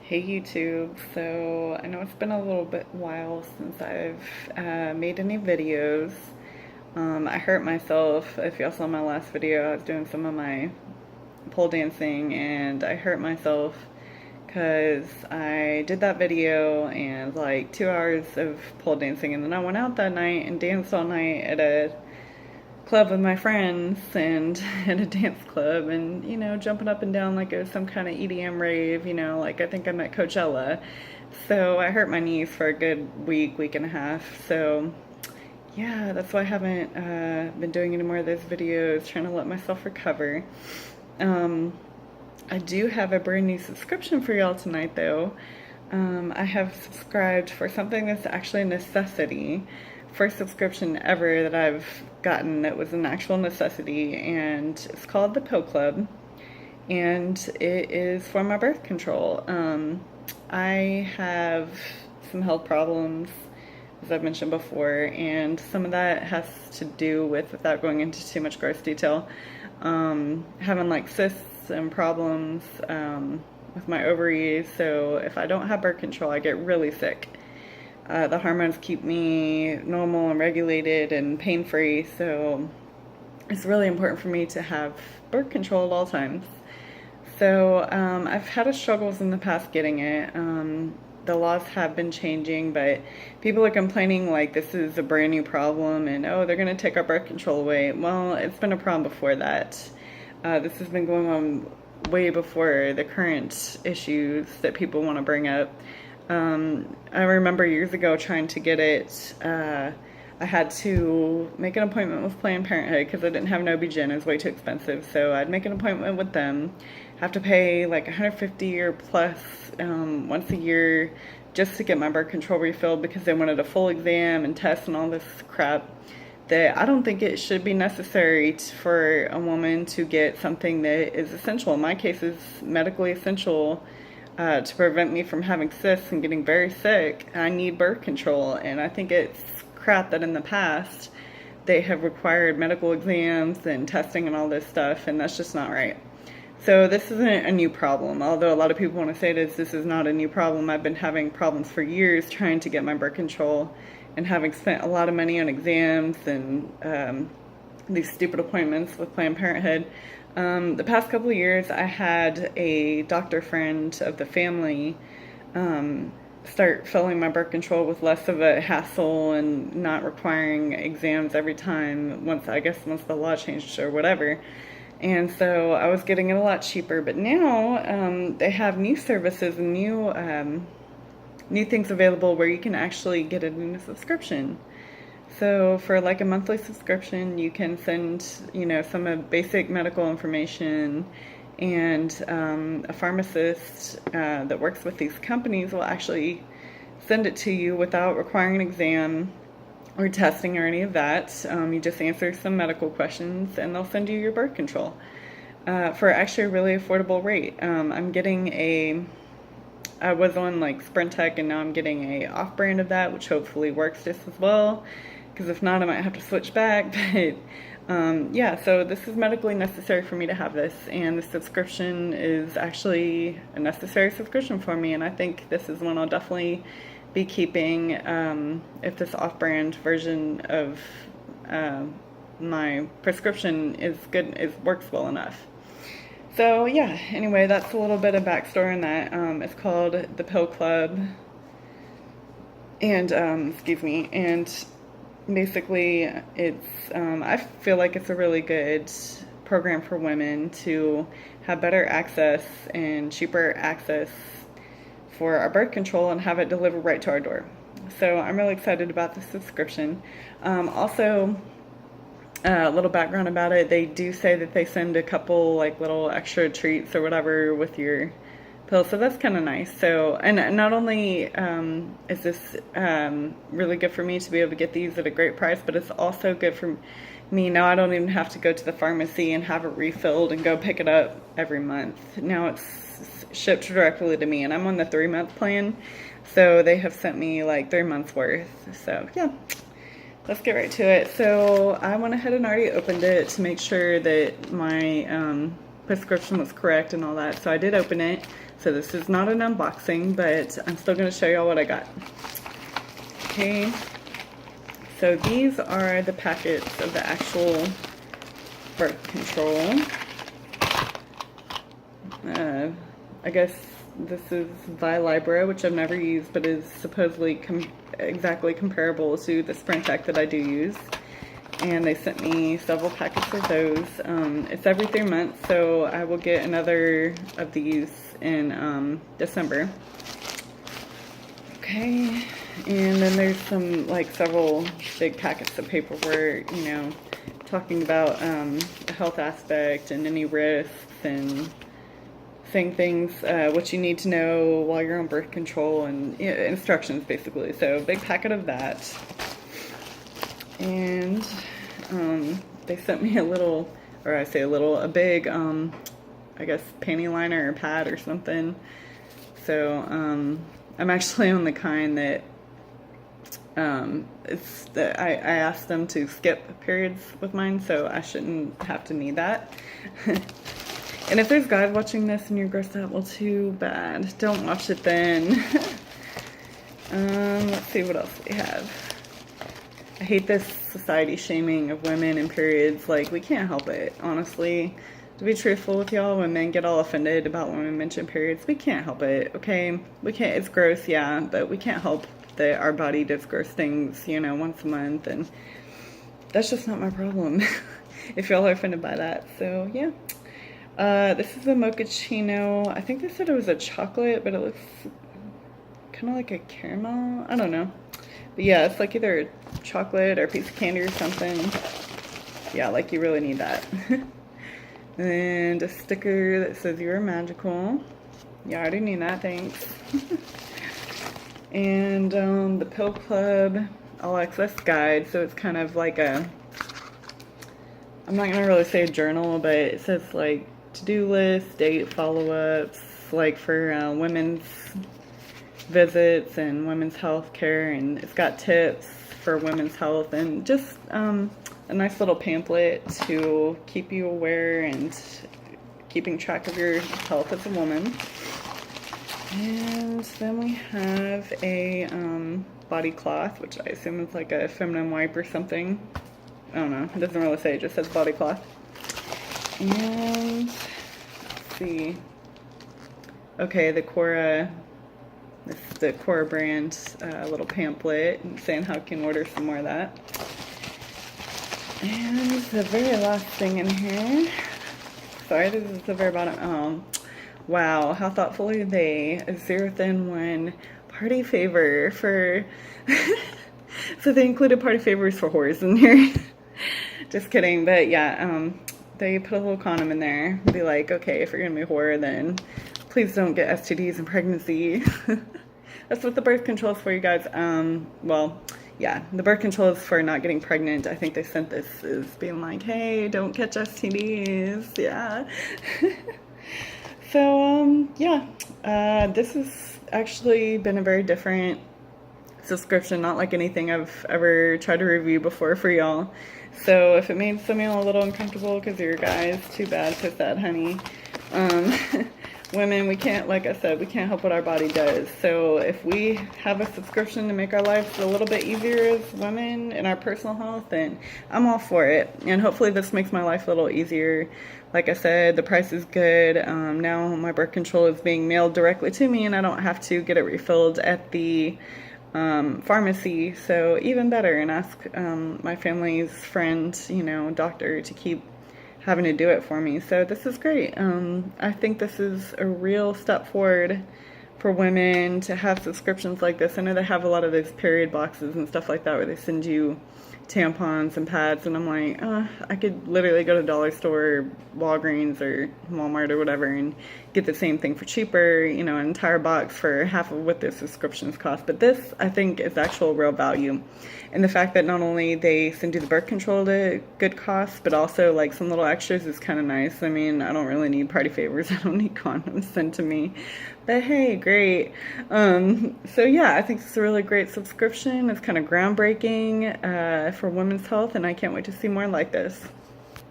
Hey YouTube, so I know it's been a little bit while since I've made any videos. I hurt myself. If y'all saw my last video, I was doing some of my pole dancing and I hurt myself because I did that video and like 2 hours of pole dancing, and then I went out that night and danced all night at a club with my friends and at a dance club, and jumping up and down like it was some kind of EDM rave, like I think I'm at Coachella. So I hurt my knees for a good week and a half. So yeah, that's why I haven't been doing any more of those videos, trying to let myself recover. um, I do have a brand new subscription for y'all tonight though. I have subscribed for something that's actually a necessity. First subscription ever that I've gotten that was an actual necessity, and it's called the Pill Club, and it is for my birth control. I have some health problems, as I've mentioned before, and some of that has to do with, without going into too much gross detail, having like cysts and problems with my ovaries. So if I don't have birth control, I get really sick. The hormones keep me normal and regulated and pain-free, so it's really important for me to have birth control at all times. So I've had struggles in the past getting it. The laws have been changing, but people are complaining like this is a brand new problem and oh, they're going to take our birth control away. Well, it's been a problem before that. This has been going on way before the current issues that people want to bring up. I remember years ago trying to get it. I had to make an appointment with Planned Parenthood because I didn't have an OB-GYN. It was way too expensive. So I'd make an appointment with them, have to pay like $150 or plus once a year just to get my birth control refilled because they wanted a full exam and tests and all this crap. That I don't think it should be necessary for a woman to get something that is essential. In my case, is medically essential to prevent me from having cysts and getting very sick. I need birth control, and I think it's crap that in the past they have required medical exams and testing and all this stuff, and that's just not right. So this isn't a new problem, although a lot of people want to say this is not a new problem. I've been having problems for years trying to get my birth control, and having spent a lot of money on exams and these stupid appointments with Planned Parenthood. The past couple of years, I had a doctor friend of the family start filling my birth control with less of a hassle and not requiring exams every time, once the law changed or whatever. And so I was getting it a lot cheaper. But now they have new services and new things available where you can actually get it in a subscription. So for like a monthly subscription, you can send, some basic medical information, and a pharmacist that works with these companies will actually send it to you without requiring an exam or testing or any of that. You just answer some medical questions and they'll send you your birth control for actually a really affordable rate. I was on like Sprint Tech, and now I'm getting a off-brand of that, which hopefully works just as well, because if not, I might have to switch back. But yeah, so this is medically necessary for me to have this, and the subscription is actually a necessary subscription for me, and I think this is one I'll definitely be keeping if this off-brand version of my prescription is good, works well enough. So yeah, anyway, that's a little bit of backstory on that. It's called the Pill Club, and and basically it's I feel like it's a really good program for women to have better access and cheaper access for our birth control and have it delivered right to our door. So I'm really excited about the subscription. Also, a little background about it, they do say that they send a couple like little extra treats or whatever with your pill, so that's kind of nice. So, and not only is this really good for me to be able to get these at a great price, but it's also good for me. Now I don't even have to go to the pharmacy and have it refilled and go pick it up every month. Now it's shipped directly to me, and I'm on the 3-month plan, so they have sent me like 3 months worth. So yeah, let's get right to it. So I went ahead and already opened it to make sure that my prescription was correct and all that. So I did open it. So this is not an unboxing, but I'm still going to show y'all what I got. Okay, so these are the packets of the actual birth control. I guess this is Vilibra, which I've never used, but is supposedly exactly comparable to the Sprintec that I do use. And they sent me several packets of those. It's every 3 months, so I will get another of these in December. Okay, and then there's some, like, several big packets of paperwork, you know, talking about the health aspect and any risks and saying things, what you need to know while you're on birth control, and instructions basically. So big packet of that. And they sent me a little, or I say a little, a big, I guess panty liner or pad or something. So I'm actually on the kind that I asked them to skip periods with mine, so I shouldn't have to need that. And if there's guys watching this and you're grossed out, well, too bad. Don't watch it then. Let's see what else we have. I hate this society shaming of women and periods. Like, we can't help it, honestly. To be truthful with y'all, when men get all offended about when we mention periods, we can't help it, okay? We can't, it's gross, yeah, but we can't help that our body does gross things, you know, once a month, and that's just not my problem if y'all are offended by that. So, yeah. This is a mochaccino. I think they said it was a chocolate, but it looks kind of like a caramel. I don't know. But yeah, it's like either a chocolate or a piece of candy or something. Yeah, like you really need that. And a sticker that says you're magical. Yeah, I already need that, thanks. And the Pill Club All Access Guide. So it's kind of like a, I'm not gonna really say a journal, but it says like to-do list, date follow-ups, like for women's visits and women's health care, and it's got tips for women's health and just a nice little pamphlet to keep you aware and keeping track of your health as a woman. And then we have a body cloth, which I assume is like a feminine wipe or something. I don't know, it doesn't really say, it just says body cloth. And let's see. Okay, the Cora, this is the Cora brand little pamphlet saying how you can order some more of that. And the very last thing in here, sorry, this is the very bottom. Wow, how thoughtful are they? A 0-1 party favor for, so they included party favors for whores in here. Just kidding, but yeah, they put a little condom in there. Be like, okay, if you're gonna be a whore, then please don't get STDs and pregnancy. That's what the birth control is for, you guys. Well, yeah, the birth control is for not getting pregnant. I think they sent this as being like, hey, don't catch STDs. Yeah. So, yeah, this has actually been a very different subscription, not like anything I've ever tried to review before for y'all. So if it made some of y'all a little uncomfortable because you're guys, too bad, so sad, honey. Women, we can't, like I said, we can't help what our body does. So if we have a subscription to make our lives a little bit easier as women in our personal health, then I'm all for it. And hopefully this makes my life a little easier. Like I said, the price is good. Now my birth control is being mailed directly to me and I don't have to get it refilled at the pharmacy. So even better, and ask my family's friend, you know, doctor to keep having to do it for me. So this is great. I think this is a real step forward for women to have subscriptions like this. I know they have a lot of those period boxes and stuff like that where they send you tampons and pads, and I'm like, I could literally go to Dollar Store or Walgreens or Walmart or whatever and get the same thing for cheaper, you know, an entire box for half of what their subscriptions cost. But this, I think, is actual real value. And the fact that not only they send you the birth control at a good cost, but also like some little extras is kind of nice. I mean, I don't really need party favors. I don't need condoms sent to me. But hey, great. So yeah, I think it's a really great subscription. It's kind of groundbreaking for women's health, and I can't wait to see more like this.